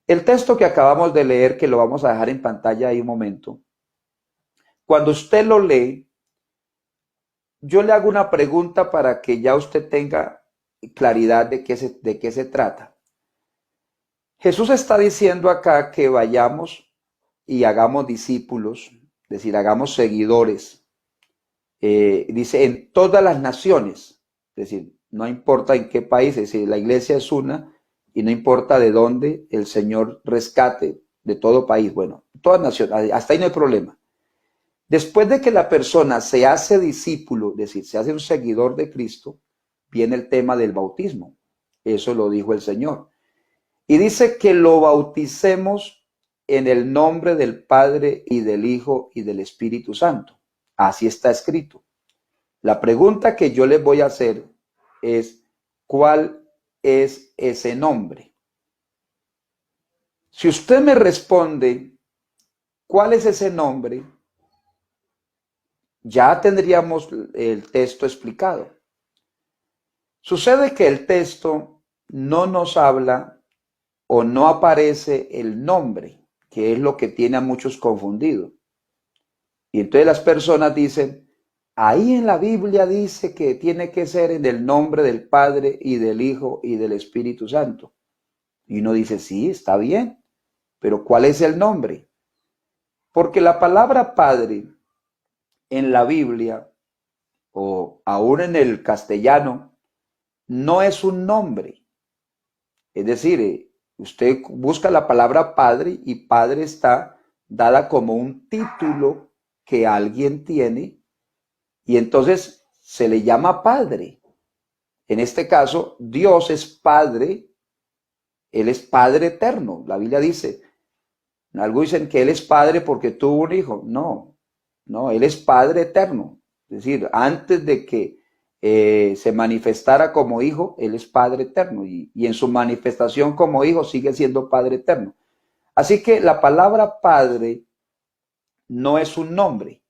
El texto que acabamos de leer, que lo vamos a dejar en pantalla ahí un momento, cuando usted lo lee, yo le hago una pregunta para que ya usted tenga claridad de qué se trata. Jesús está diciendo acá que vayamos y hagamos discípulos, es decir, hagamos seguidores. Dice en todas las naciones, es decir, no importa en qué país, es decir, la iglesia es una y no importa de dónde el Señor rescate de todo país, bueno, todas naciones, hasta ahí no hay problema. Después de que la persona se hace discípulo, es decir, se hace un seguidor de Cristo, viene el tema del bautismo. Eso lo dijo el Señor. Y dice que lo bauticemos en el nombre del Padre y del Hijo y del Espíritu Santo. Así está escrito. La pregunta que yo les voy a hacer es, ¿cuál es ese nombre? Si usted me responde, ¿cuál es ese nombre? Ya tendríamos el texto explicado. Sucede que el texto no nos habla o no aparece el nombre, que es lo que tiene a muchos confundidos. Y entonces las personas dicen, ahí en la Biblia dice que tiene que ser en el nombre del Padre y del Hijo y del Espíritu Santo. Y uno dice, sí, está bien, pero ¿cuál es el nombre? Porque la palabra Padre en la Biblia o aún en el castellano no es un nombre. Es decir, usted busca la palabra padre y padre está dada como un título que alguien tiene y entonces se le llama padre. En este caso, Dios es padre, Él es padre eterno. La Biblia dice, algo dicen que Él es padre porque tuvo un hijo. No, no, Él es padre eterno. Es decir, antes de que se manifestara como hijo, Él es Padre eterno y en su manifestación como hijo sigue siendo Padre eterno. Así que la palabra Padre no es un nombre.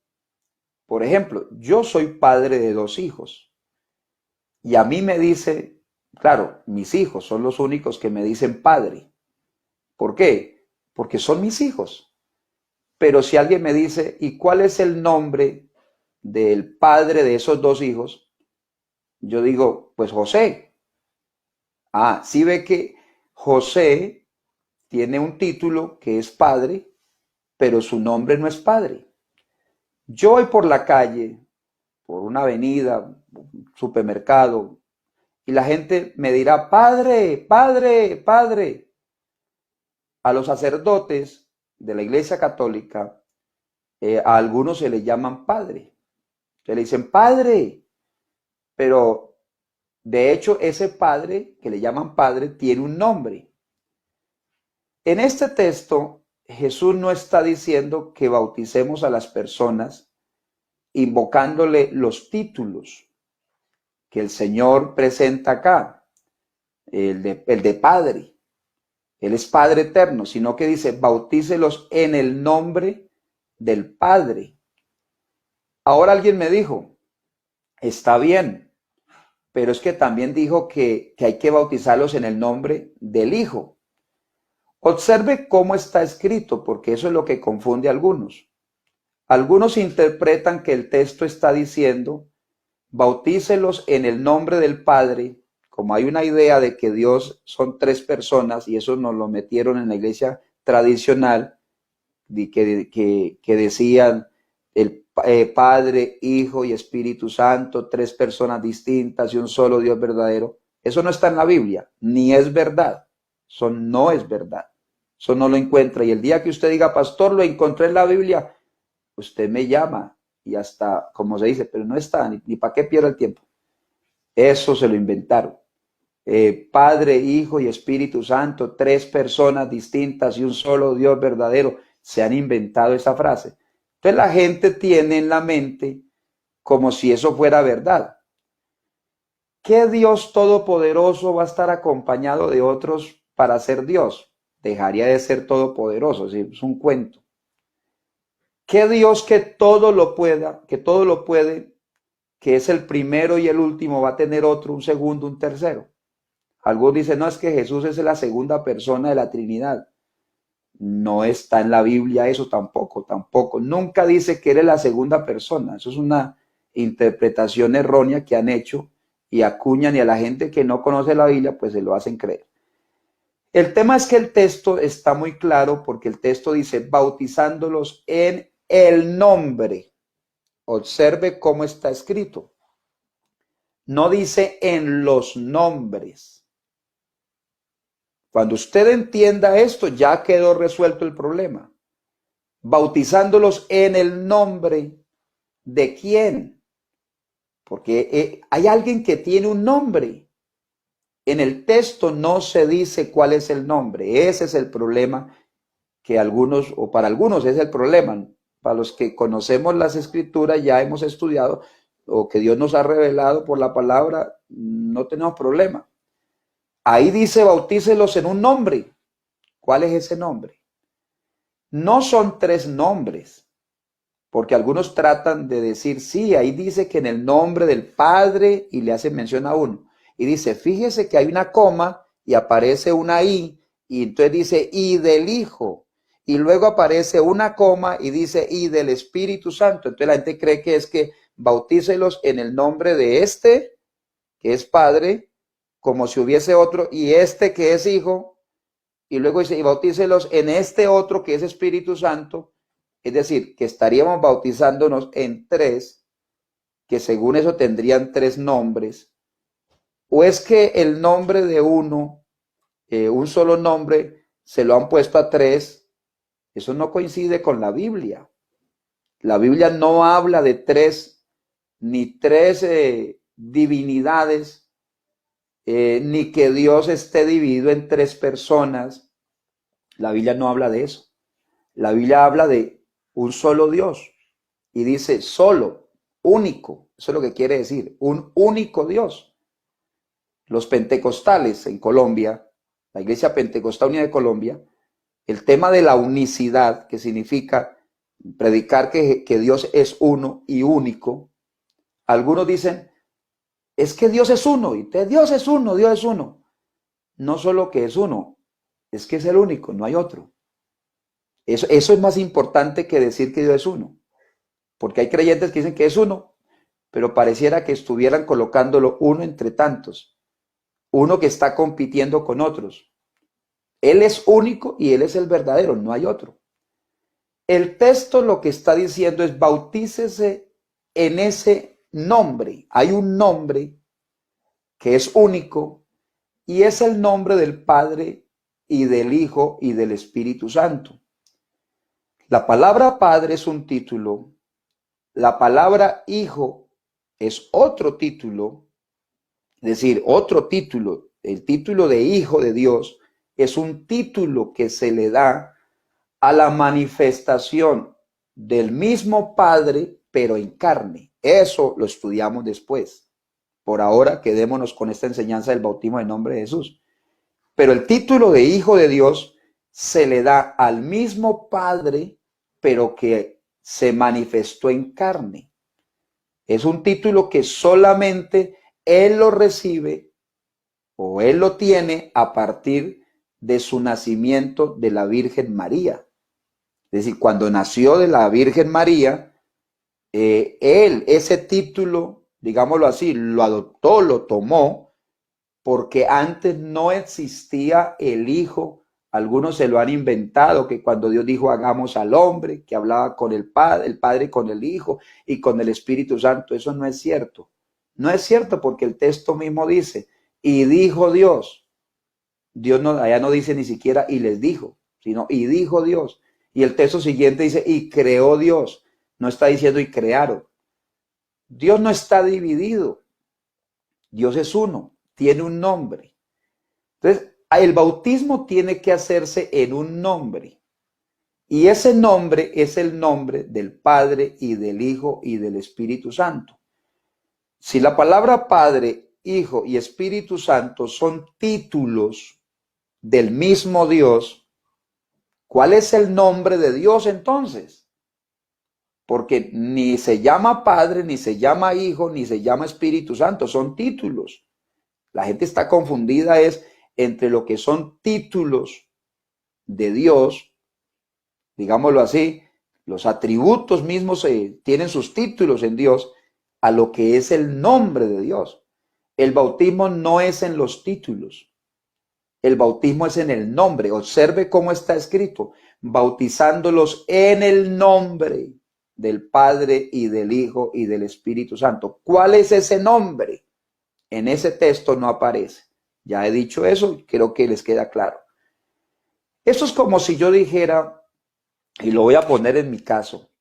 Por ejemplo, yo soy padre de dos hijos y a mí me dice, claro, mis hijos son los únicos que me dicen Padre. ¿Por qué? Porque son mis hijos. Pero si alguien me dice, ¿y cuál es el nombre del padre de esos dos hijos? Yo digo, pues José. Ah, sí ve que José tiene un título que es padre, pero su nombre no es padre. Yo voy por la calle, por una avenida, un supermercado, y la gente me dirá, padre, padre, padre. A los sacerdotes de la Iglesia Católica, a algunos se les llaman padre. Se le dicen padre, pero de hecho ese padre que le llaman padre tiene un nombre. En este texto, Jesús no está diciendo que bauticemos a las personas invocándole los títulos que el Señor presenta acá, el de Padre. Él es Padre eterno, sino que dice, bautícelos en el nombre del Padre. Ahora alguien me dijo, está bien, pero es que también dijo que hay que bautizarlos en el nombre del Hijo. Observe cómo está escrito, porque eso es lo que confunde a algunos. Algunos interpretan que el texto está diciendo, bautícelos en el nombre del Padre, como hay una idea de que Dios son tres personas, y eso nos lo metieron en la iglesia tradicional, que decían el Padre, Hijo y Espíritu Santo, tres personas distintas y un solo Dios verdadero. Eso no está en la Biblia, ni es verdad. Eso no es verdad. Eso no lo encuentra. Y el día que usted diga, pastor, lo encontré en la Biblia, usted me llama y hasta, como se dice, pero no está, ni para qué pierda el tiempo. Eso se lo inventaron. Padre, Hijo y Espíritu Santo, tres personas distintas y un solo Dios verdadero, se han inventado esa frase. Entonces la gente tiene en la mente como si eso fuera verdad. ¿Qué Dios todopoderoso va a estar acompañado de otros para ser Dios? Dejaría de ser todopoderoso, es un cuento. ¿Qué Dios que todo lo pueda, que todo lo puede, que es el primero y el último, va a tener otro, un segundo, un tercero? Algunos dicen, no, es que Jesús es la segunda persona de la Trinidad. No está en la Biblia eso tampoco. Nunca dice que eres la segunda persona. Eso es una interpretación errónea que han hecho y acuñan, y a la gente que no conoce la Biblia pues se lo hacen creer. El tema es que el texto está muy claro, porque el texto dice bautizándolos en el nombre. Observe cómo está escrito. No dice en los nombres. Cuando usted entienda esto, ya quedó resuelto el problema. Bautizándolos en el nombre de quién. Porque hay alguien que tiene un nombre. En el texto no se dice cuál es el nombre. Ese es el problema que algunos, o para algunos es el problema. Para los que conocemos las escrituras, ya hemos estudiado, o que Dios nos ha revelado por la palabra, no tenemos problema. Ahí dice bautícelos en un nombre. ¿Cuál es ese nombre? No son tres nombres, porque algunos tratan de decir, sí, ahí dice que en el nombre del Padre, y le hacen mención a uno. Y dice, fíjese que hay una coma y aparece una I, y entonces dice, y del Hijo. Y luego aparece una coma y dice, y del Espíritu Santo. Entonces la gente cree que es que bautícelos en el nombre de este, que es Padre, como si hubiese otro, y este que es Hijo, y luego dice, y bautícelos en este otro que es Espíritu Santo. Es decir, que estaríamos bautizándonos en tres, que según eso tendrían tres nombres. O es que el nombre de uno, un solo nombre, se lo han puesto a tres. Eso no coincide con la Biblia. La Biblia no habla de tres, ni tres divinidades, ni que Dios esté dividido en tres personas. La Biblia no habla de eso. La Biblia habla de un solo Dios y dice solo, único. Eso es lo que quiere decir, un único Dios. Los pentecostales en Colombia, la Iglesia Pentecostal Unida de Colombia, el tema de la unicidad, que significa predicar que Dios es uno y único. Algunos dicen, es que Dios es uno, y Dios es uno, Dios es uno. No solo que es uno, es que es el único, no hay otro. Eso es más importante que decir que Dios es uno, porque hay creyentes que dicen que es uno, pero pareciera que estuvieran colocándolo uno entre tantos, uno que está compitiendo con otros. Él es único y Él es el verdadero, no hay otro. El texto lo que está diciendo es bautícese en ese nombre. Hay un nombre que es único y es el nombre del Padre y del Hijo y del Espíritu Santo. La palabra Padre es un título, la palabra Hijo es otro título, es decir, otro título. El título de Hijo de Dios es un título que se le da a la manifestación del mismo Padre, pero en carne. Eso lo estudiamos después. Por ahora quedémonos con esta enseñanza del bautismo en nombre de Jesús. Pero el título de Hijo de Dios se le da al mismo Padre, pero que se manifestó en carne. Es un título que solamente Él lo recibe o Él lo tiene a partir de su nacimiento de la Virgen María. Es decir, cuando nació de la Virgen María, Él ese título, digámoslo así, lo adoptó, lo tomó, porque antes no existía el Hijo. Algunos se lo han inventado, que cuando Dios dijo hagamos al hombre, que hablaba con el Padre con el Hijo y con el Espíritu Santo. Eso no es cierto. No es cierto, porque el texto mismo dice, y dijo Dios. Dios no, allá no dice ni siquiera y les dijo, sino y dijo Dios. Y el texto siguiente dice y creó Dios. No está diciendo y crearon. Dios no está dividido. Dios es uno, tiene un nombre. Entonces, el bautismo tiene que hacerse en un nombre. Y ese nombre es el nombre del Padre y del Hijo y del Espíritu Santo. Si la palabra Padre, Hijo y Espíritu Santo son títulos del mismo Dios, ¿cuál es el nombre de Dios entonces? Porque ni se llama Padre, ni se llama Hijo, ni se llama Espíritu Santo, son títulos. La gente está confundida entre lo que son títulos de Dios digámoslo así, los atributos mismos tienen sus títulos en Dios, a lo que es el nombre de Dios. El bautismo no es en los títulos, el bautismo es en el nombre. Observe cómo está escrito, bautizándolos en el nombre del Padre y del Hijo y del Espíritu Santo. ¿Cuál es ese nombre? En ese texto no aparece. Ya he dicho eso, creo que les queda claro. Esto es como si yo dijera, y lo voy a poner en mi caso,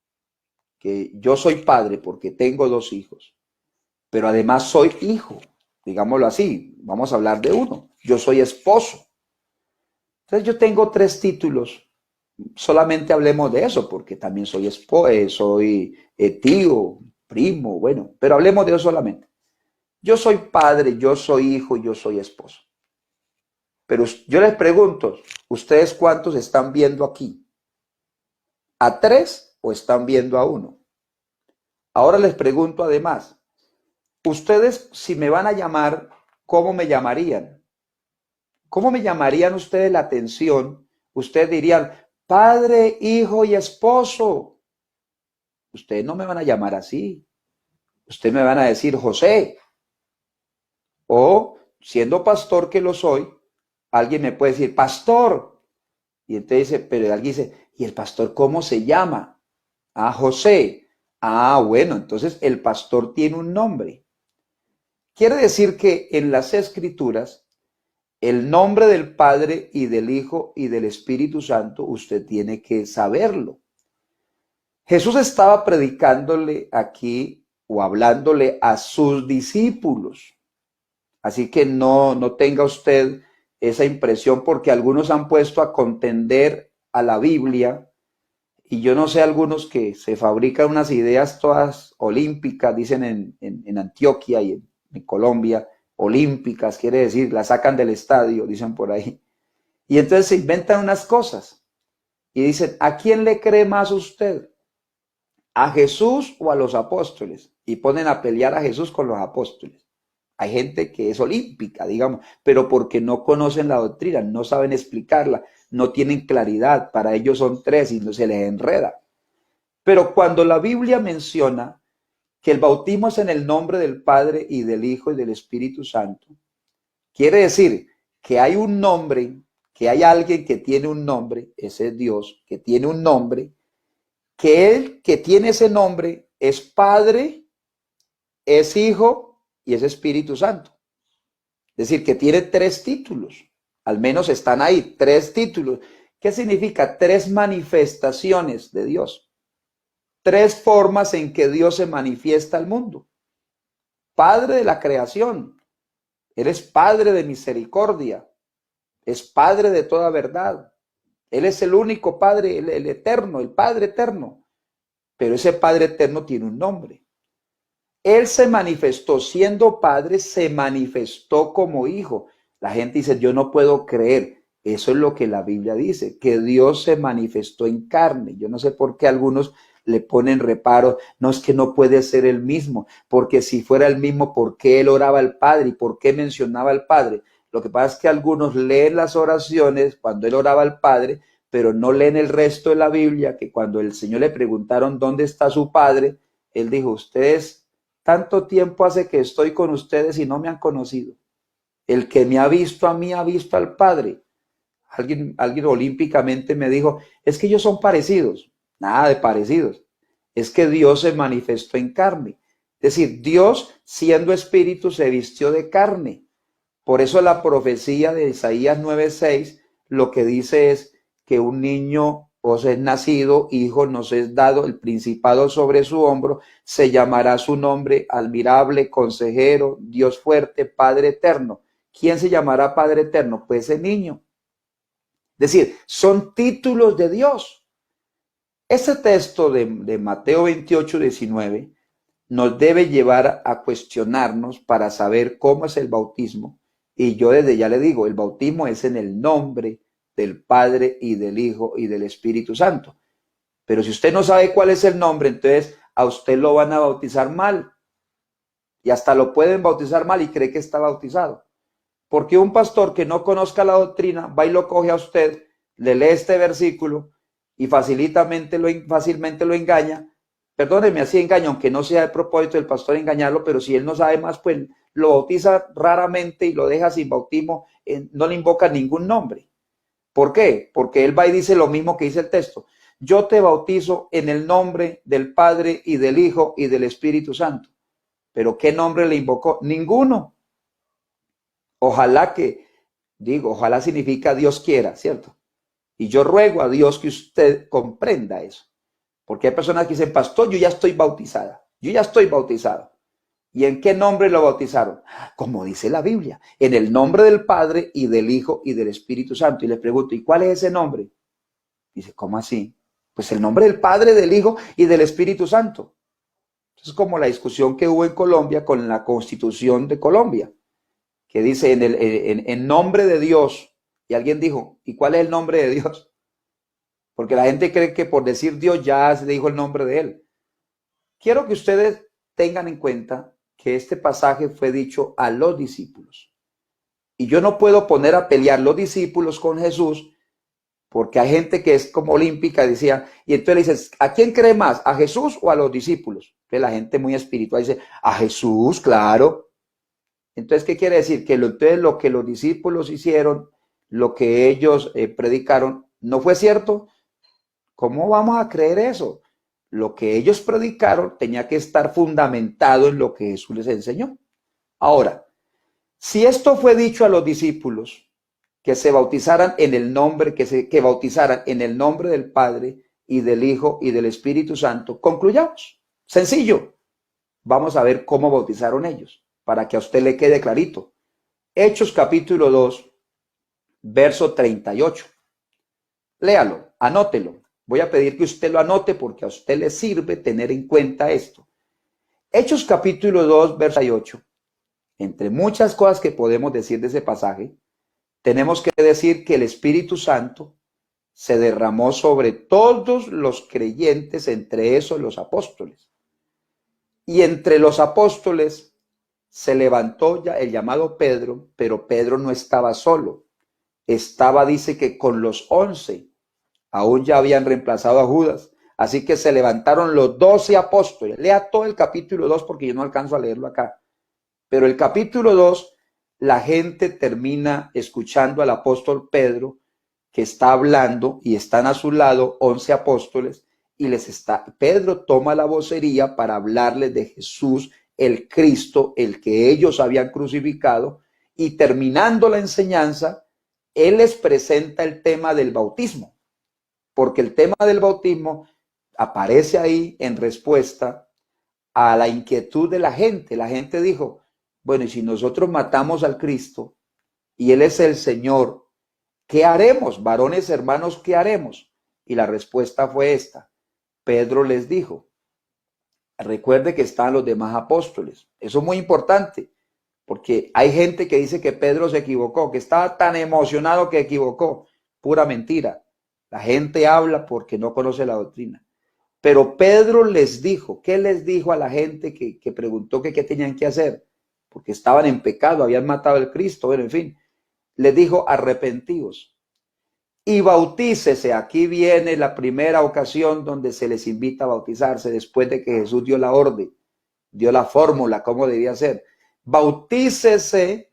que yo soy padre porque tengo 2 hijos, pero además soy hijo, digámoslo así, vamos a hablar de uno. Yo soy esposo. Entonces yo tengo 3 títulos. Solamente hablemos de eso, porque también soy soy tío, primo, bueno, pero hablemos de eso solamente. Yo soy padre, yo soy hijo, yo soy esposo. Pero yo les pregunto, ¿ustedes cuántos están viendo aquí? ¿A 3 o están viendo a 1? Ahora les pregunto además, ustedes si me van a llamar, ¿cómo me llamarían? ¿Cómo me llamarían ustedes la atención? Ustedes dirían, padre, hijo y esposo. Ustedes no me van a llamar así. Ustedes me van a decir José. O, siendo pastor que lo soy, alguien me puede decir pastor. Y entonces dice, pero alguien dice, ¿y el pastor cómo se llama? Ah, José. Ah, bueno, entonces el pastor tiene un nombre. Quiere decir que en las Escrituras, el nombre del Padre y del Hijo y del Espíritu Santo, usted tiene que saberlo. Jesús estaba predicándole aquí o hablándole a sus discípulos. Así que no tenga usted esa impresión, porque algunos han puesto a contender a la Biblia, y yo no sé, algunos que se fabrican unas ideas todas olímpicas, dicen en Antioquia y en Colombia, olímpicas, quiere decir, las sacan del estadio, dicen por ahí. Y entonces se inventan unas cosas y dicen, ¿a quién le cree más usted? ¿A Jesús o a los apóstoles? Y ponen a pelear a Jesús con los apóstoles. Hay gente que es olímpica, digamos, pero porque no conocen la doctrina, no saben explicarla, no tienen claridad, para ellos son 3 y no se les enreda. Pero cuando la Biblia menciona que el bautismo es en el nombre del Padre y del Hijo y del Espíritu Santo, quiere decir que hay un nombre, que hay alguien que tiene un nombre, ese es Dios, que tiene un nombre, que él que tiene ese nombre es Padre, es Hijo y es Espíritu Santo. Es decir, que tiene 3 títulos, al menos están ahí, 3 títulos. ¿Qué significa? 3 manifestaciones de Dios, 3 formas en que Dios se manifiesta al mundo. Padre de la creación, Él es Padre de misericordia, es Padre de toda verdad. Él es el único Padre, el eterno, el Padre eterno. Pero ese Padre eterno tiene un nombre. Él se manifestó siendo Padre, se manifestó como Hijo. La gente dice, yo no puedo creer. Eso es lo que la Biblia dice, que Dios se manifestó en carne. Yo no sé por qué algunos le ponen reparo. No, es que no puede ser el mismo, porque si fuera el mismo, ¿por qué él oraba al Padre y por qué mencionaba al Padre? Lo que pasa es que algunos leen las oraciones cuando él oraba al Padre, pero no leen el resto de la Biblia, que cuando el Señor le preguntaron dónde está su Padre, él dijo, ustedes, tanto tiempo hace que estoy con ustedes y no me han conocido. El que me ha visto a mí ha visto al Padre. Alguien olímpicamente me dijo, es que ellos son parecidos. Nada de parecidos. Es que Dios se manifestó en carne. Es decir, Dios siendo espíritu se vistió de carne. Por eso la profecía de Isaías 9:6 lo que dice es que un niño os es nacido, hijo nos es dado, el principado sobre su hombro, se llamará su nombre admirable, consejero, Dios fuerte, Padre eterno. ¿Quién se llamará Padre eterno? Pues ese niño. Es decir, son títulos de Dios. Ese texto de Mateo 28:19 nos debe llevar a cuestionarnos para saber cómo es el bautismo. Y yo desde ya le digo, el bautismo es en el nombre del Padre y del Hijo y del Espíritu Santo. Pero si usted no sabe cuál es el nombre, entonces a usted lo van a bautizar mal. Y hasta lo pueden bautizar mal y cree que está bautizado. Porque un pastor que no conozca la doctrina va y lo coge a usted, le lee este versículo y fácilmente lo engaña. Perdóneme, así engaña, aunque no sea el propósito del pastor engañarlo, pero si él no sabe más, pues lo bautiza raramente y lo deja sin bautismo, no le invoca ningún nombre. ¿Por qué? Porque él va y dice lo mismo que dice el texto. Yo te bautizo en el nombre del Padre y del Hijo y del Espíritu Santo. ¿Pero qué nombre le invocó? Ninguno. Ojalá significa Dios quiera, ¿cierto? Y yo ruego a Dios que usted comprenda eso. Porque hay personas que dicen, pastor, yo ya estoy bautizada. Yo ya estoy bautizado. ¿Y en qué nombre lo bautizaron? Como dice la Biblia, en el nombre del Padre y del Hijo y del Espíritu Santo. Y les pregunto, ¿y cuál es ese nombre? Dice, ¿cómo así? Pues el nombre del Padre, del Hijo y del Espíritu Santo. Es como la discusión que hubo en Colombia con la Constitución de Colombia, que dice en nombre de Dios. Y alguien dijo, ¿y cuál es el nombre de Dios? Porque la gente cree que por decir Dios ya se dijo el nombre de él. Quiero que ustedes tengan en cuenta que este pasaje fue dicho a los discípulos. Y yo no puedo poner a pelear los discípulos con Jesús, porque hay gente que es como olímpica, decía, y entonces le dices, ¿a quién cree más? ¿A Jesús o a los discípulos? Entonces la gente muy espiritual dice, a Jesús, claro. Entonces, ¿qué quiere decir? Que entonces lo que los discípulos hicieron, lo que ellos predicaron, ¿no fue cierto? ¿Cómo vamos a creer eso? Lo que ellos predicaron tenía que estar fundamentado en lo que Jesús les enseñó. Ahora, si esto fue dicho a los discípulos, que se bautizaran en el nombre, que bautizaran en el nombre del Padre y del Hijo y del Espíritu Santo, concluyamos. Sencillo. Vamos a ver cómo bautizaron ellos, para que a usted le quede clarito. Hechos capítulo 2, verso 38. Léalo, anótelo. Voy a pedir que usted lo anote porque a usted le sirve tener en cuenta esto. Hechos capítulo 2, verso 38. Entre muchas cosas que podemos decir de ese pasaje, tenemos que decir que el Espíritu Santo se derramó sobre todos los creyentes, entre esos los apóstoles. Y entre los apóstoles se levantó ya el llamado Pedro, pero Pedro no estaba solo. Estaba, dice que con los 11, aún ya habían reemplazado a Judas. Así que se levantaron los 12 apóstoles. Lea todo el capítulo 2 porque yo no alcanzo a leerlo acá. Pero el capítulo 2, la gente termina escuchando al apóstol Pedro, que está hablando, y están a su lado 11 apóstoles, y Pedro toma la vocería para hablarles de Jesús, el Cristo, el que ellos habían crucificado, y terminando la enseñanza, él les presenta el tema del bautismo, porque el tema del bautismo aparece ahí en respuesta a la inquietud de la gente. La gente dijo, bueno, y si nosotros matamos al Cristo y él es el Señor, ¿qué haremos? Varones hermanos, ¿qué haremos? Y la respuesta fue esta. Pedro les dijo, recuerde que están los demás apóstoles. Eso es muy importante, porque hay gente que dice que Pedro se equivocó, que estaba tan emocionado que equivocó. Pura mentira. La gente habla porque no conoce la doctrina. Pero Pedro les dijo, ¿qué les dijo a la gente que preguntó que qué tenían que hacer? Porque estaban en pecado, habían matado al Cristo, bueno, en fin. Les dijo, arrepentíos y bautícese. Aquí viene la primera ocasión donde se les invita a bautizarse después de que Jesús dio la orden, dio la fórmula, cómo debía ser. Bautícese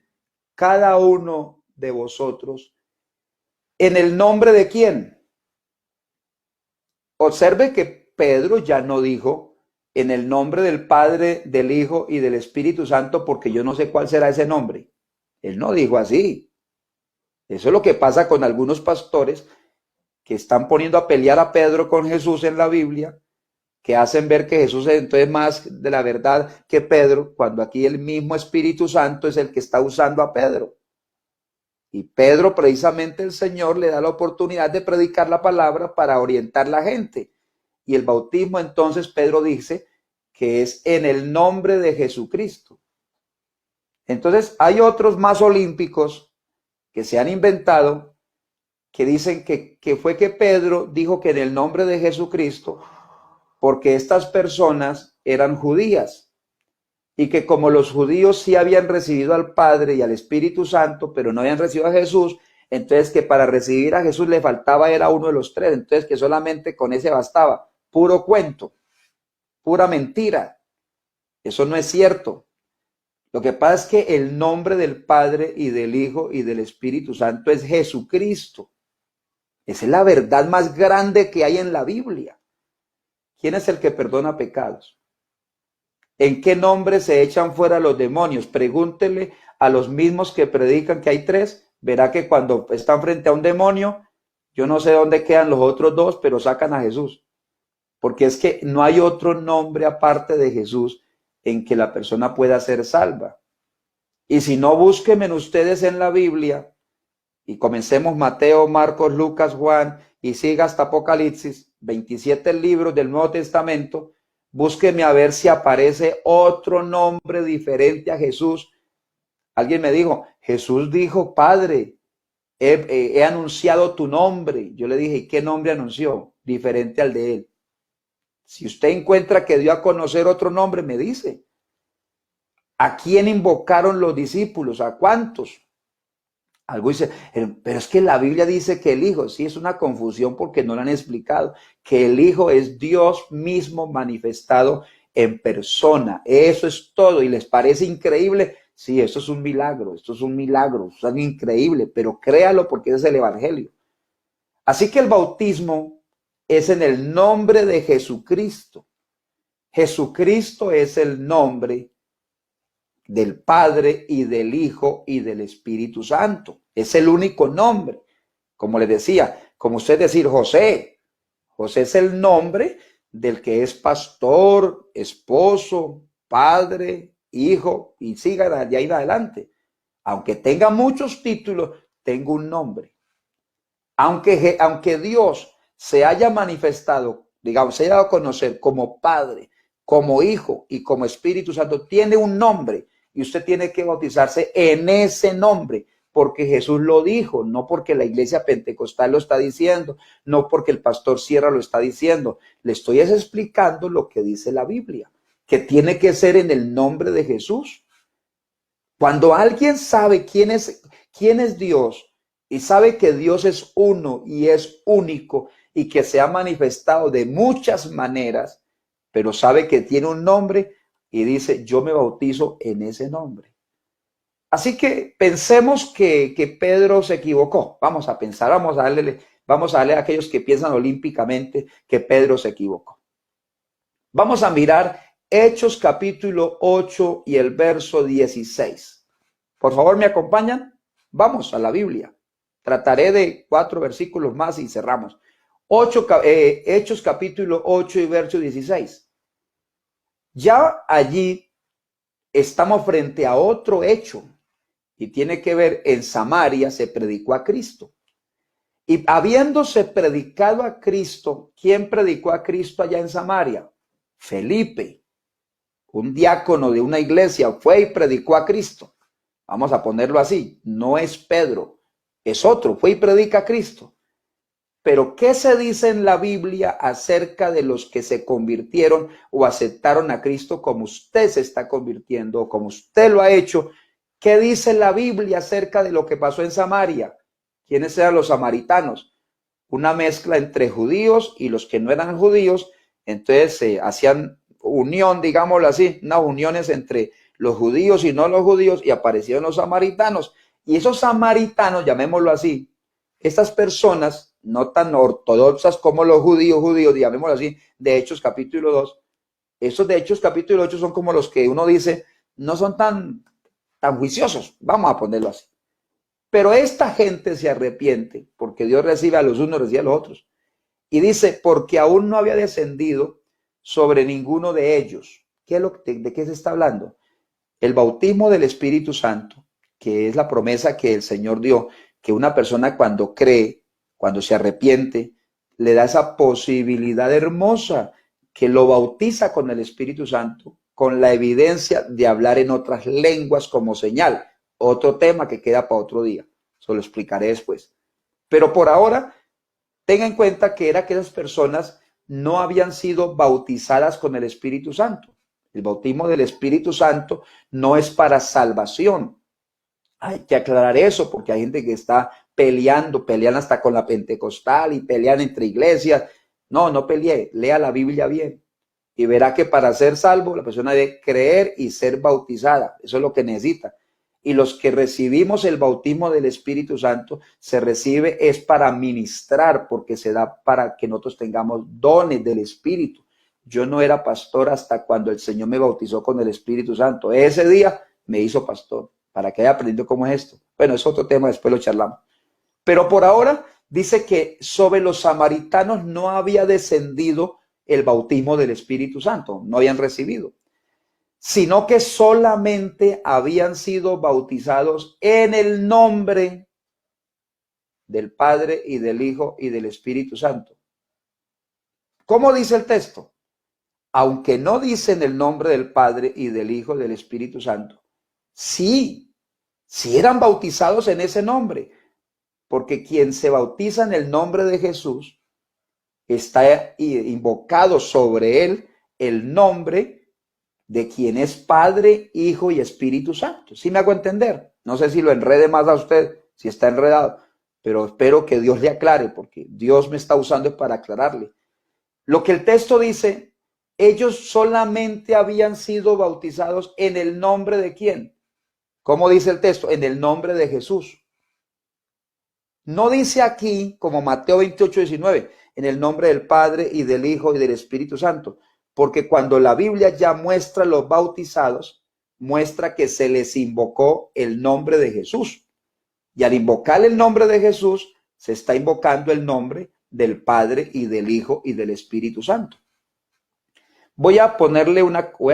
cada uno de vosotros en el nombre de quién. Observe que Pedro ya no dijo en el nombre del Padre, del Hijo y del Espíritu Santo, porque yo no sé cuál será ese nombre. Él no dijo así. Eso es lo que pasa con algunos pastores que están poniendo a pelear a Pedro con Jesús en la Biblia, que hacen ver que Jesús es entonces más de la verdad que Pedro, cuando aquí el mismo Espíritu Santo es el que está usando a Pedro. Y Pedro, precisamente el Señor, le da la oportunidad de predicar la palabra para orientar a la gente. Y el bautismo, entonces, Pedro dice que es en el nombre de Jesucristo. Entonces, hay otros más olímpicos que se han inventado, que dicen que fue que Pedro dijo que en el nombre de Jesucristo, porque estas personas eran judías, y que como los judíos sí habían recibido al Padre y al Espíritu Santo, pero no habían recibido a Jesús, entonces que para recibir a Jesús le faltaba era uno de los tres, entonces que solamente con ese bastaba. Puro cuento, pura mentira. Eso no es cierto. Lo que pasa es que el nombre del Padre y del Hijo y del Espíritu Santo es Jesucristo. Esa es la verdad más grande que hay en la Biblia. ¿Quién es el que perdona pecados? ¿En qué nombre se echan fuera los demonios? Pregúntele a los mismos que predican que hay tres. Verá que cuando están frente a un demonio, yo no sé dónde quedan los otros dos, pero sacan a Jesús. Porque es que no hay otro nombre aparte de Jesús en que la persona pueda ser salva. Y si no, búsquenme ustedes en la Biblia y comencemos Mateo, Marcos, Lucas, Juan y siga hasta Apocalipsis, 27 libros del Nuevo Testamento. Búsquenme a ver si aparece otro nombre diferente a Jesús. Alguien me dijo, Jesús dijo, Padre, he anunciado tu nombre. Yo le dije, ¿y qué nombre anunció? Diferente al de él. Si usted encuentra que dio a conocer otro nombre, me dice. ¿A quién invocaron los discípulos? ¿A cuántos? Algo dice, pero es que la Biblia dice que el Hijo, sí, es una confusión porque no lo han explicado, que el Hijo es Dios mismo manifestado en persona. Eso es todo. ¿Y les parece increíble? Sí, esto es un milagro, esto es algo increíble, pero créalo porque ese es el Evangelio. Así que el bautismo es en el nombre de Jesucristo. Jesucristo es el nombre del Padre y del Hijo y del Espíritu Santo. Es el único nombre. Como les decía, como usted decir José. José es el nombre del que es pastor, esposo, padre, hijo y siga de ahí en adelante. Aunque tenga muchos títulos, tengo un nombre. Aunque Dios se haya manifestado, digamos, se haya dado a conocer como Padre, como Hijo y como Espíritu Santo, tiene un nombre y usted tiene que bautizarse en ese nombre, porque Jesús lo dijo, no porque la iglesia pentecostal lo está diciendo, no porque el pastor Sierra lo está diciendo. Le estoy explicando lo que dice la Biblia, que tiene que ser en el nombre de Jesús. Cuando alguien sabe quién es Dios y sabe que Dios es uno y es único y que se ha manifestado de muchas maneras, pero sabe que tiene un nombre y dice, yo me bautizo en ese nombre. Así que pensemos que Pedro se equivocó. Vamos a pensar, vamos a darle a aquellos que piensan olímpicamente que Pedro se equivocó. Vamos a mirar Hechos capítulo 8 y el verso 16. Por favor, ¿me acompañan? Vamos a la Biblia. Trataré de 4 versículos más y cerramos. Hechos capítulo 8 y verso 16. Ya allí estamos frente a otro hecho y tiene que ver, en Samaria se predicó a Cristo. Y habiéndose predicado a Cristo, ¿quién predicó a Cristo allá en Samaria? Felipe, un diácono de una iglesia, fue y predicó a Cristo. Vamos a ponerlo así, no es Pedro, es otro, fue y predica a Cristo. Pero ¿qué se dice en la Biblia acerca de los que se convirtieron o aceptaron a Cristo como usted se está convirtiendo o como usted lo ha hecho? ¿Qué dice la Biblia acerca de lo que pasó en Samaria? ¿Quiénes eran los samaritanos? Una mezcla entre judíos y los que no eran judíos. Entonces se hacían unión, digámoslo así, unas uniones entre los judíos y no los judíos, y aparecieron los samaritanos. Y esos samaritanos, llamémoslo así, estas personas no tan ortodoxas como los judíos, llamémoslo así, de Hechos capítulo 2, esos de Hechos capítulo 8 son como los que uno dice, no son tan juiciosos, vamos a ponerlo así. Pero esta gente se arrepiente, porque Dios recibe a los unos, recibe a los otros. Y dice, porque aún no había descendido sobre ninguno de ellos. ¿De qué se está hablando? El bautismo del Espíritu Santo, que es la promesa que el Señor dio, que una persona cuando cree, cuando se arrepiente, le da esa posibilidad hermosa que lo bautiza con el Espíritu Santo, con la evidencia de hablar en otras lenguas como señal. Otro tema que queda para otro día. Eso lo explicaré después. Pero por ahora, tenga en cuenta que era que esas personas no habían sido bautizadas con el Espíritu Santo. El bautismo del Espíritu Santo no es para salvación. Hay que aclarar eso porque hay gente que está peleando, pelean hasta con la pentecostal y pelean entre iglesias. No, no peleé, lea la Biblia bien y verá que para ser salvo la persona debe creer y ser bautizada. Eso es lo que necesita. Y los que recibimos el bautismo del Espíritu Santo, se recibe es para ministrar, porque se da para que nosotros tengamos dones del Espíritu. Yo no era pastor hasta cuando el Señor me bautizó con el Espíritu Santo. Ese día me hizo pastor, para que haya aprendido cómo es esto. Bueno, es otro tema, después lo charlamos. Pero por ahora dice que sobre los samaritanos no había descendido el bautismo del Espíritu Santo, no habían recibido, sino que solamente habían sido bautizados en el nombre del Padre y del Hijo y del Espíritu Santo. ¿Cómo dice el texto? Aunque no dicen el nombre del Padre y del Hijo y del Espíritu Santo, sí eran bautizados en ese nombre, porque quien se bautiza en el nombre de Jesús está invocado sobre él el nombre de quien es Padre, Hijo y Espíritu Santo. ¿Sí me hago entender? No sé si lo enrede más a usted, si está enredado, pero espero que Dios le aclare, porque Dios me está usando para aclararle. Lo que el texto dice, ellos solamente habían sido bautizados en el nombre de ¿quién? ¿Cómo dice el texto? En el nombre de Jesús. No dice aquí, como Mateo 28:19, en el nombre del Padre y del Hijo y del Espíritu Santo, porque cuando la Biblia ya muestra los bautizados, muestra que se les invocó el nombre de Jesús. Y al invocar el nombre de Jesús, se está invocando el nombre del Padre y del Hijo y del Espíritu Santo. Voy a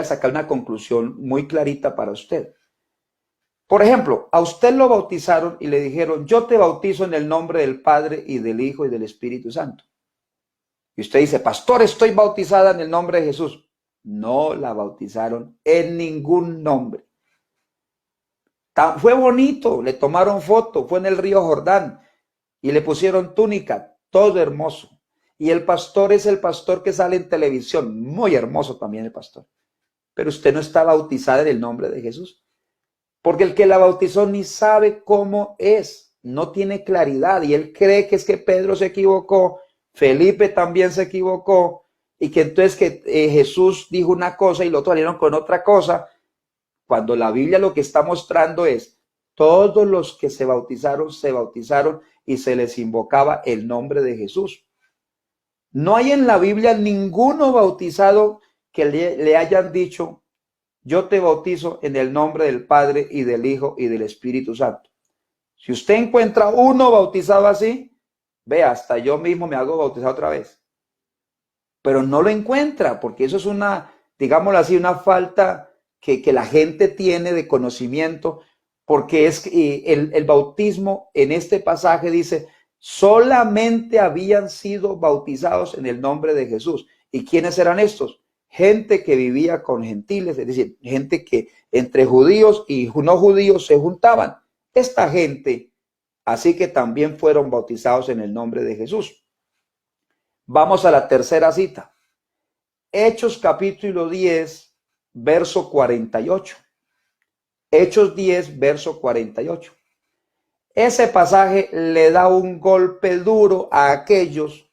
sacar una conclusión muy clarita para usted. Por ejemplo, a usted lo bautizaron y le dijeron, yo te bautizo en el nombre del Padre y del Hijo y del Espíritu Santo. Y usted dice, pastor, estoy bautizada en el nombre de Jesús. No la bautizaron en ningún nombre. Fue bonito, le tomaron foto, fue en el río Jordán y le pusieron túnica, todo hermoso. Y el pastor es el pastor que sale en televisión, muy hermoso también el pastor. Pero usted no está bautizada en el nombre de Jesús. Porque el que la bautizó ni sabe cómo es, no tiene claridad y él cree que es que Pedro se equivocó, Felipe también se equivocó y que entonces que Jesús dijo una cosa y lo otro salieron con otra cosa, cuando la Biblia lo que está mostrando es todos los que se bautizaron y se les invocaba el nombre de Jesús. No hay en la Biblia ninguno bautizado que le hayan dicho, yo te bautizo en el nombre del Padre y del Hijo y del Espíritu Santo. Si usted encuentra uno bautizado así, vea, hasta yo mismo me hago bautizar otra vez. Pero no lo encuentra, porque eso es una, digámoslo así, una falta que la gente tiene de conocimiento, porque es el bautismo en este pasaje dice, solamente habían sido bautizados en el nombre de Jesús. ¿Y quiénes eran estos? Gente que vivía con gentiles, es decir, gente que entre judíos y no judíos se juntaban. Esta gente, así que también fueron bautizados en el nombre de Jesús. Vamos a la tercera cita. Hechos capítulo 10, verso 48. Hechos 10, verso 48. Ese pasaje le da un golpe duro a aquellos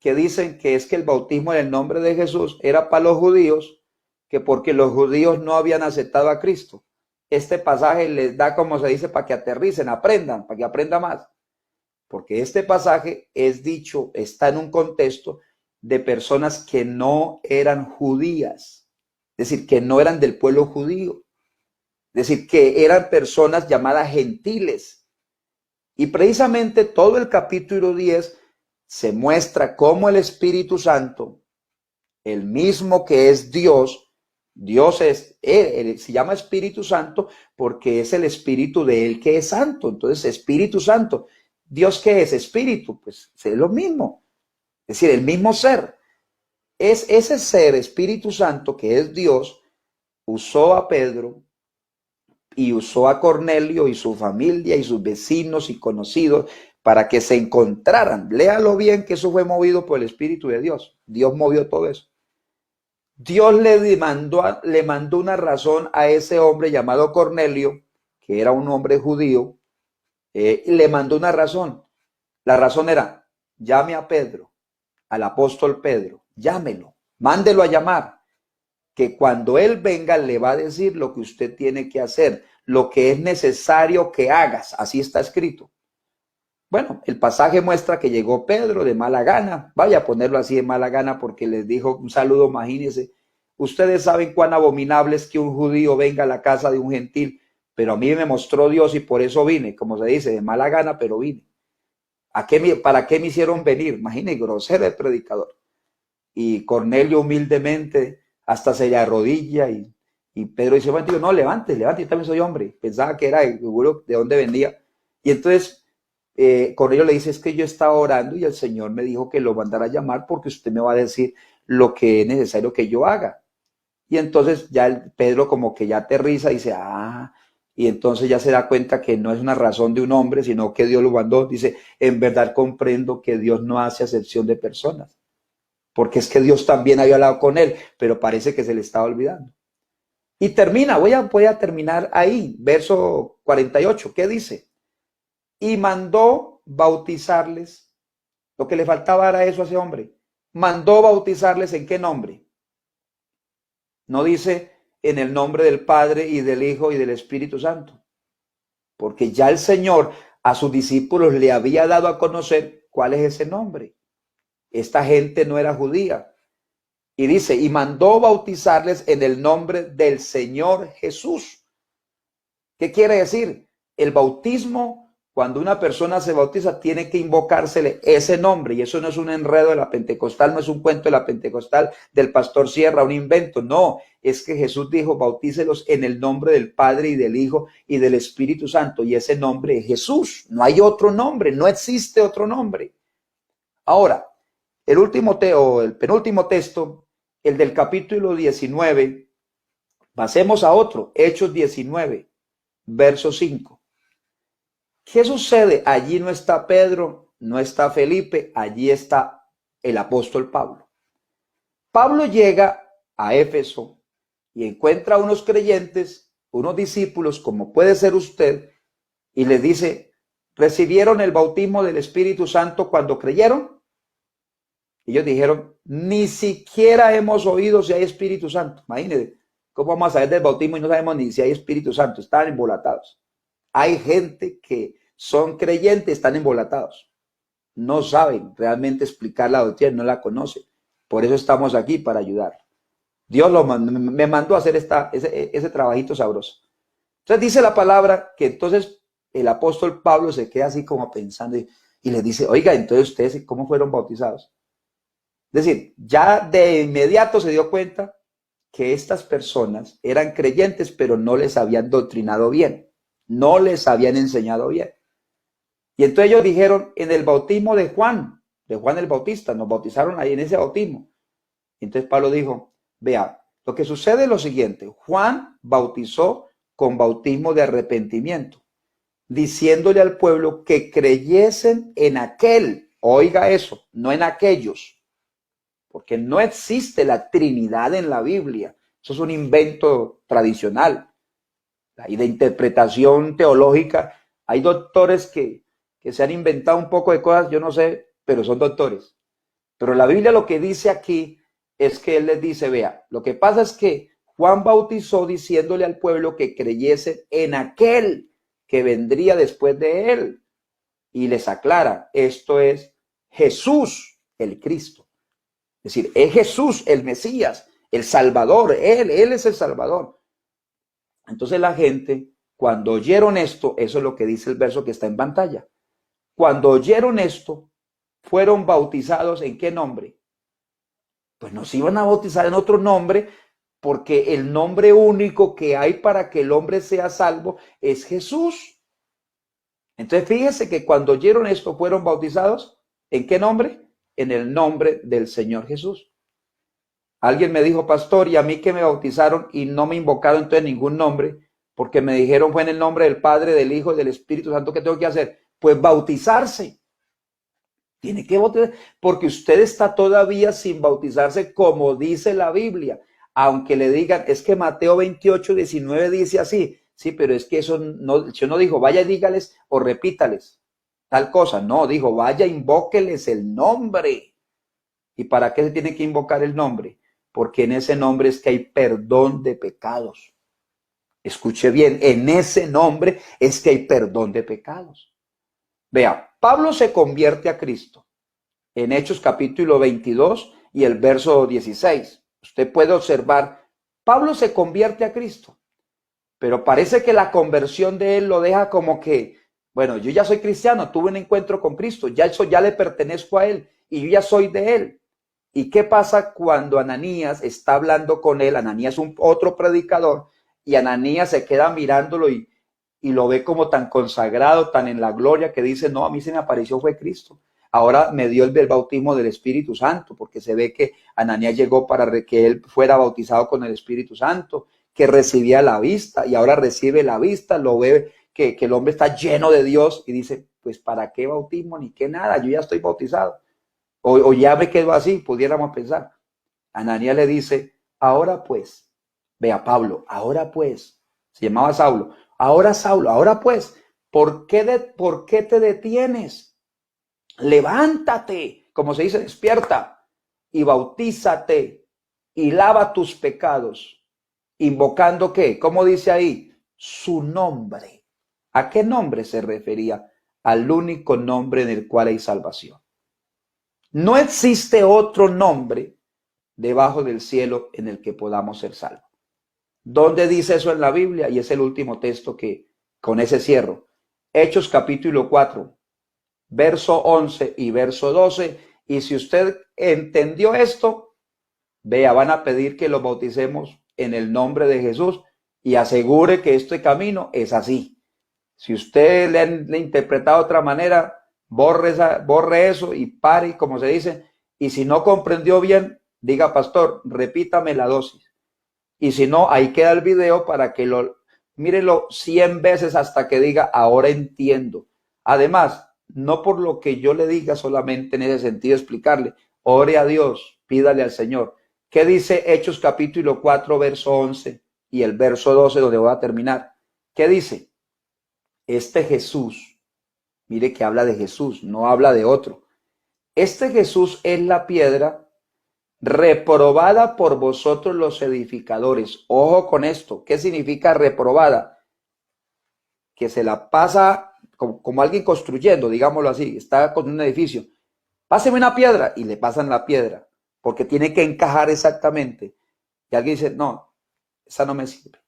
que dicen que es que el bautismo en el nombre de Jesús era para los judíos, que porque los judíos no habían aceptado a Cristo. Este pasaje les da, como se dice, para que aterricen, aprendan, para que aprenda más. Porque este pasaje es dicho, está en un contexto de personas que no eran judías, es decir, que no eran del pueblo judío, es decir, que eran personas llamadas gentiles. Y precisamente todo el capítulo 10 se muestra cómo el Espíritu Santo, el mismo que es Dios, Dios es, él se llama Espíritu Santo porque es el Espíritu de él que es santo. Entonces, Espíritu Santo, ¿Dios qué es? Espíritu, pues es lo mismo, es decir, el mismo ser. Es ese ser, Espíritu Santo, que es Dios, usó a Pedro y usó a Cornelio y su familia y sus vecinos y conocidos para que se encontraran. Léalo bien que eso fue movido por el Espíritu de Dios. Dios movió todo eso. Dios le mandó una razón a ese hombre llamado Cornelio, que era un hombre judío, Y le mandó una razón. La razón era, llame a Pedro, al apóstol Pedro, llámelo, mándelo a llamar, que cuando él venga le va a decir lo que usted tiene que hacer, lo que es necesario que hagas. Así está escrito. Bueno, el pasaje muestra que llegó Pedro de mala gana, vaya a ponerlo así de mala gana porque les dijo un saludo, imagínense. Ustedes saben cuán abominable es que un judío venga a la casa de un gentil, pero a mí me mostró Dios y por eso vine, como se dice, de mala gana, pero vine. ¿Para qué me hicieron venir? Imagínense, grosero el predicador. Y Cornelio humildemente hasta se le arrodilla y Pedro dice, bueno, digo, no, levante, yo también soy hombre. Pensaba que era seguro de dónde venía. Y entonces Cornelio le dice, es que yo estaba orando y el Señor me dijo que lo mandara a llamar porque usted me va a decir lo que es necesario que yo haga. Y entonces ya Pedro como que ya aterriza y dice, y entonces ya se da cuenta que no es una razón de un hombre, sino que Dios lo mandó. Dice, en verdad comprendo que Dios no hace acepción de personas, porque es que Dios también había hablado con él, pero parece que se le estaba olvidando. Y termina, voy a terminar ahí, verso 48, ¿qué dice? Y mandó bautizarles, lo que le faltaba era eso a ese hombre, mandó bautizarles ¿en qué nombre? No dice en el nombre del Padre y del Hijo y del Espíritu Santo, porque ya el Señor a sus discípulos le había dado a conocer cuál es ese nombre. Esta gente no era judía. Y dice, y mandó bautizarles en el nombre del Señor Jesús. ¿Qué quiere decir? El bautismo, cuando una persona se bautiza, tiene que invocársele ese nombre. Y eso no es un enredo de la pentecostal, no es un cuento de la pentecostal del pastor Sierra, un invento. No, es que Jesús dijo, bautícelos en el nombre del Padre y del Hijo y del Espíritu Santo. Y ese nombre es Jesús. No hay otro nombre, no existe otro nombre. Ahora, el penúltimo texto, el del capítulo 19, pasemos a otro, Hechos 19, verso 5. ¿Qué sucede? Allí no está Pedro, no está Felipe, allí está el apóstol Pablo. Pablo llega a Éfeso y encuentra a unos creyentes, unos discípulos, como puede ser usted, y les dice, ¿recibieron el bautismo del Espíritu Santo cuando creyeron? Ellos dijeron, ni siquiera hemos oído si hay Espíritu Santo. Imagínense, ¿cómo vamos a saber del bautismo y no sabemos ni si hay Espíritu Santo? Están embolatados. Hay gente que son creyentes, están embolatados. No saben realmente explicar la doctrina, no la conocen. Por eso estamos aquí, para ayudar. Dios me mandó a hacer ese trabajito sabroso. Entonces dice la palabra que entonces el apóstol Pablo se queda así como pensando y les dice, oiga, entonces ustedes, ¿cómo fueron bautizados? Es decir, ya de inmediato se dio cuenta que estas personas eran creyentes, pero no les habían doctrinado bien, no les habían enseñado bien. Y entonces ellos dijeron, en el bautismo de Juan el Bautista, nos bautizaron ahí en ese bautismo. Y entonces Pablo dijo, vea, lo que sucede es lo siguiente, Juan bautizó con bautismo de arrepentimiento, diciéndole al pueblo que creyesen en aquel, oiga eso, no en aquellos, porque no existe la Trinidad en la Biblia. Eso es un invento tradicional. Y de interpretación teológica, hay doctores que se han inventado un poco de cosas, yo no sé, pero son doctores. Pero la Biblia lo que dice aquí es que él les dice, vea, lo que pasa es que Juan bautizó diciéndole al pueblo que creyese en aquel que vendría después de él. Y les aclara, esto es Jesús el Cristo. Es decir, es Jesús el Mesías, el Salvador, Él es el Salvador. Entonces la gente, cuando oyeron esto, eso es lo que dice el verso que está en pantalla. Cuando oyeron esto, fueron bautizados ¿en qué nombre? Pues nos iban a bautizar en otro nombre, porque el nombre único que hay para que el hombre sea salvo es Jesús. Entonces fíjese que cuando oyeron esto, fueron bautizados ¿en qué nombre? En el nombre del Señor Jesús. Alguien me dijo, pastor, y a mí que me bautizaron y no me invocaron entonces ningún nombre, porque me dijeron fue en el nombre del Padre, del Hijo y del Espíritu Santo. ¿Qué tengo que hacer? Pues bautizarse. Tiene que bautizar, porque usted está todavía sin bautizarse como dice la Biblia. Aunque le digan, es que Mateo 28, 19 dice así. Sí, pero es que eso no, yo no dijo, vaya y dígales o repítales tal cosa. No, dijo, vaya, invóqueles el nombre. ¿Y para qué se tiene que invocar el nombre? Porque en ese nombre es que hay perdón de pecados. Escuche bien, en ese nombre es que hay perdón de pecados. Vea, Pablo se convierte a Cristo en Hechos capítulo 22 y el verso 16. Usted puede observar, Pablo se convierte a Cristo, pero parece que la conversión de él lo deja como que, bueno, yo ya soy cristiano, tuve un encuentro con Cristo, ya eso ya le pertenezco a él y yo ya soy de él. ¿Y qué pasa cuando Ananías está hablando con él? Ananías es otro predicador y Ananías se queda mirándolo y lo ve como tan consagrado, tan en la gloria que dice, no, a mí se me apareció fue Cristo. Ahora me dio el bautismo del Espíritu Santo, porque se ve que Ananías llegó para que él fuera bautizado con el Espíritu Santo, que recibía la vista y ahora recibe la vista, lo ve que el hombre está lleno de Dios y dice, pues ¿para qué bautismo ni qué nada? Yo ya estoy bautizado. O ya me quedo así, pudiéramos pensar. Ananías le dice, ahora pues, vea Pablo, ahora pues, se llamaba Saulo, ahora pues, ¿por qué te detienes? Levántate, como se dice, despierta y bautízate y lava tus pecados, invocando ¿qué? ¿Cómo dice ahí? Su nombre. ¿A qué nombre se refería? Al único nombre en el cual hay salvación. No existe otro nombre debajo del cielo en el que podamos ser salvos. ¿Dónde dice eso en la Biblia? Y es el último texto que con ese cierro. Hechos capítulo 4, verso 11 y verso 12. Y si usted entendió esto, vea, van a pedir que lo bauticemos en el nombre de Jesús y asegure que este camino es así. Si usted le ha interpretado de otra manera, borre eso y pare, como se dice. Y si no comprendió bien, diga, pastor, repítame la dosis. Y si no, ahí queda el video para que mírelo 100 veces hasta que diga, ahora entiendo. Además, no por lo que yo le diga solamente en ese sentido explicarle, ore a Dios, pídale al Señor. ¿Qué dice Hechos capítulo 4, verso 11 y el verso 12 donde voy a terminar? ¿Qué dice? Este Jesús, mire que habla de Jesús, no habla de otro. Este Jesús es la piedra reprobada por vosotros los edificadores. Ojo con esto. ¿Qué significa reprobada? Que se la pasa como alguien construyendo, digámoslo así. Está con un edificio. Páseme una piedra y le pasan la piedra porque tiene que encajar exactamente. Y alguien dice, no, esa no me sirve.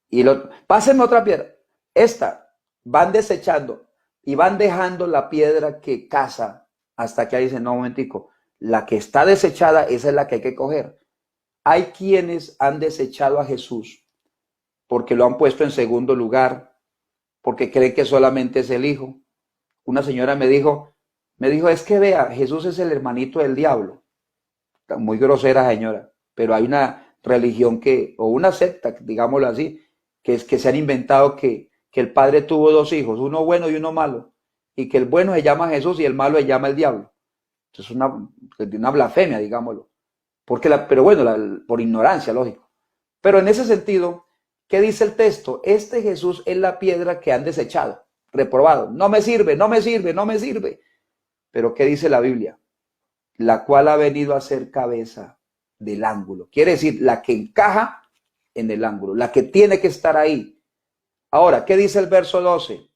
Y pásenme otra piedra. Esta van desechando y van dejando la piedra que casa hasta que ahí dicen, no, un momentico, la que está desechada, esa es la que hay que coger. Hay quienes han desechado a Jesús porque lo han puesto en segundo lugar, porque creen que solamente es el Hijo. Una señora me dijo, es que vea, Jesús es el hermanito del diablo. Muy grosera señora, pero hay una religión o una secta, digámoslo así, que es que se han inventado que el padre tuvo dos hijos, uno bueno y uno malo, y que el bueno se llama Jesús y el malo se llama el diablo. Es una blasfemia, digámoslo. Pero bueno, por ignorancia, lógico. Pero en ese sentido, ¿qué dice el texto? Este Jesús es la piedra que han desechado, reprobado. No me sirve, no me sirve, no me sirve. Pero ¿qué dice la Biblia? La cual ha venido a ser cabeza del ángulo. Quiere decir, la que encaja en el ángulo, la que tiene que estar ahí. Ahora, ¿qué dice el verso 12?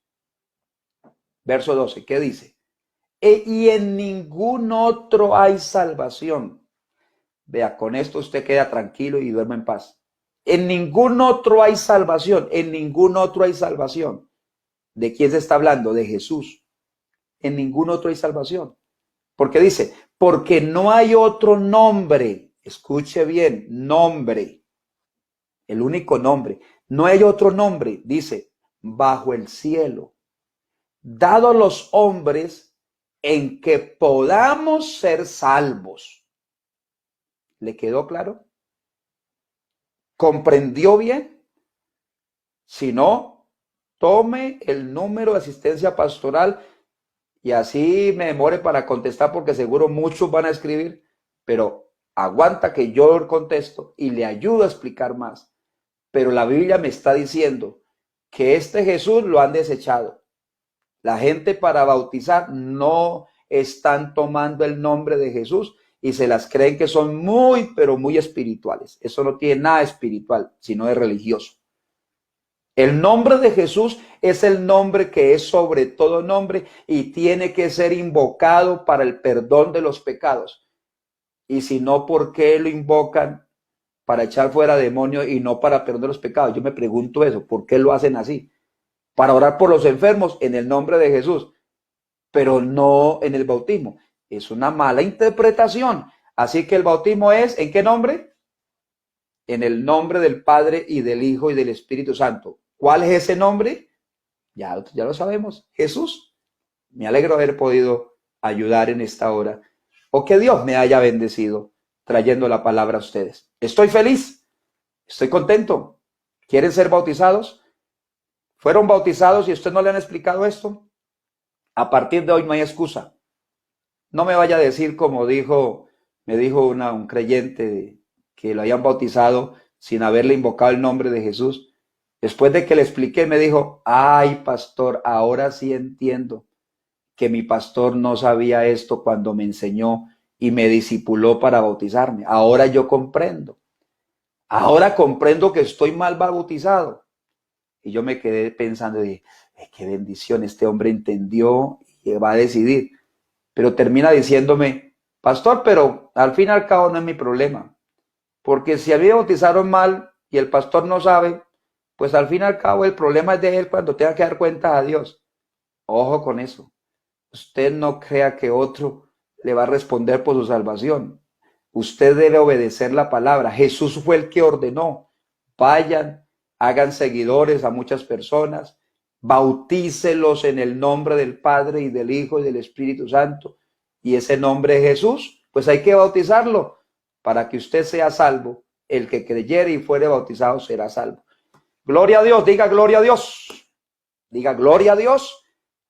Verso 12, ¿qué dice? Y en ningún otro hay salvación. Vea, con esto usted queda tranquilo y duerme en paz. En ningún otro hay salvación, en ningún otro hay salvación. ¿De quién se está hablando? De Jesús. En ningún otro hay salvación. Porque dice, porque no hay otro nombre, escuche bien, nombre, el único nombre, no hay otro nombre, dice, bajo el cielo, dado a los hombres en que podamos ser salvos. ¿Le quedó claro? ¿Comprendió bien? Si no, tome el número de asistencia pastoral y así me demore para contestar porque seguro muchos van a escribir, pero aguanta que yo contesto y le ayudo a explicar más. pero la Biblia me está diciendo que este Jesús lo han desechado. La gente para bautizar no están tomando el nombre de Jesús y se las creen que son muy, pero muy espirituales. Eso no tiene nada espiritual, sino de religioso. El nombre de Jesús es el nombre que es sobre todo nombre y tiene que ser invocado para el perdón de los pecados. Y si no, ¿por qué lo invocan para echar fuera demonios y no para perdón de los pecados? Yo me pregunto eso, ¿por qué lo hacen así? Para orar por los enfermos en el nombre de Jesús, pero no en el bautismo. Es una mala interpretación. Así que el bautismo es, ¿en qué nombre? En el nombre del Padre y del Hijo y del Espíritu Santo. ¿Cuál es ese nombre? Ya lo sabemos, Jesús. Me alegro de haber podido ayudar en esta hora, o que Dios me haya bendecido trayendo la palabra a ustedes. Estoy feliz, estoy contento. ¿Quieren ser bautizados? ¿Fueron bautizados y a usted no le han explicado esto? A partir de hoy no hay excusa. No me vaya a decir como me dijo un creyente que lo habían bautizado sin haberle invocado el nombre de Jesús. Después de que le expliqué, me dijo, ay, pastor, ahora sí entiendo que mi pastor no sabía esto cuando me enseñó y me discipuló para bautizarme. Ahora yo comprendo. Ahora comprendo que estoy mal bautizado. Y yo me quedé pensando, dije, qué bendición, este hombre entendió y va a decidir. Pero termina diciéndome, pastor, pero al fin y al cabo no es mi problema. Porque si a mí me bautizaron mal y el pastor no sabe, pues al fin y al cabo el problema es de él cuando tenga que dar cuentas a Dios. Ojo con eso. Usted no crea que otro le va a responder por su salvación. Usted debe obedecer la palabra. Jesús fue el que ordenó. Vayan, hagan seguidores a muchas personas, bautícelos en el nombre del Padre y del Hijo y del Espíritu Santo. Y ese nombre es Jesús. Pues hay que bautizarlo para que usted sea salvo. El que creyere y fuere bautizado será salvo. Gloria a Dios, diga gloria a Dios. Diga gloria a Dios.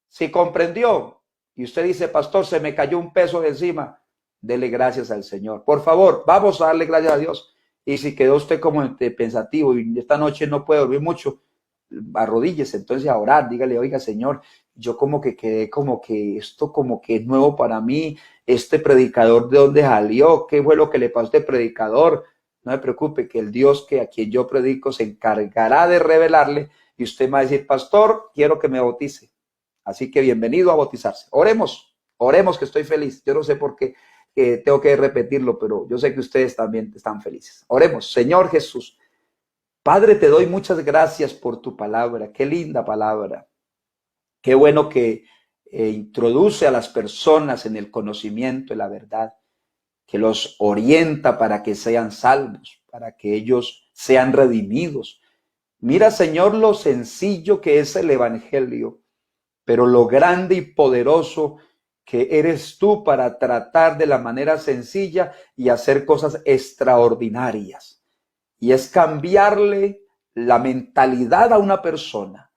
Si comprendió y usted dice, pastor, se me cayó un peso de encima, dele gracias al Señor. Por favor, vamos a darle gracias a Dios. Y si quedó usted como pensativo y esta noche no puede dormir mucho, arrodíllese entonces a orar, dígale, oiga, Señor, yo como que quedé como que esto como que es nuevo para mí, este predicador, ¿de dónde salió? ¿Qué fue lo que le pasó a este predicador? No me preocupe, que el Dios que a quien yo predico se encargará de revelarle y usted me va a decir, pastor, quiero que me bautice. Así que bienvenido a bautizarse. Oremos que estoy feliz. Yo no sé por qué tengo que repetirlo, pero yo sé que ustedes también están felices. Oremos. Señor Jesús, Padre, te doy muchas gracias por tu palabra. Qué linda palabra. Qué bueno que introduce a las personas en el conocimiento de la verdad, que los orienta para que sean salvos, para que ellos sean redimidos. Mira, Señor, lo sencillo que es el evangelio, pero lo grande y poderoso que eres tú para tratar de la manera sencilla y hacer cosas extraordinarias. Y es cambiarle la mentalidad a una persona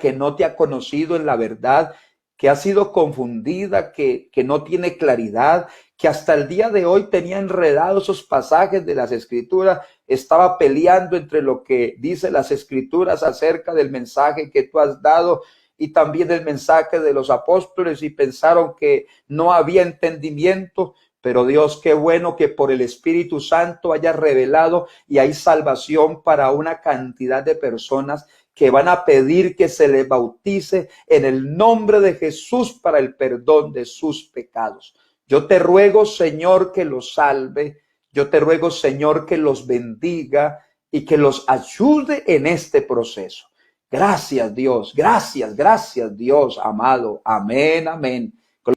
que no te ha conocido en la verdad, que ha sido confundida, que no tiene claridad, que hasta el día de hoy tenía enredados esos pasajes de las Escrituras, estaba peleando entre lo que dice las Escrituras acerca del mensaje que tú has dado y también el mensaje de los apóstoles, y pensaron que no había entendimiento. Pero Dios, qué bueno que por el Espíritu Santo haya revelado y hay salvación para una cantidad de personas que van a pedir que se les bautice en el nombre de Jesús para el perdón de sus pecados. Yo te ruego, Señor, que los salve. Yo te ruego, Señor, que los bendiga y que los ayude en este proceso. Gracias, Dios. Gracias, Dios, amado. Amén, amén.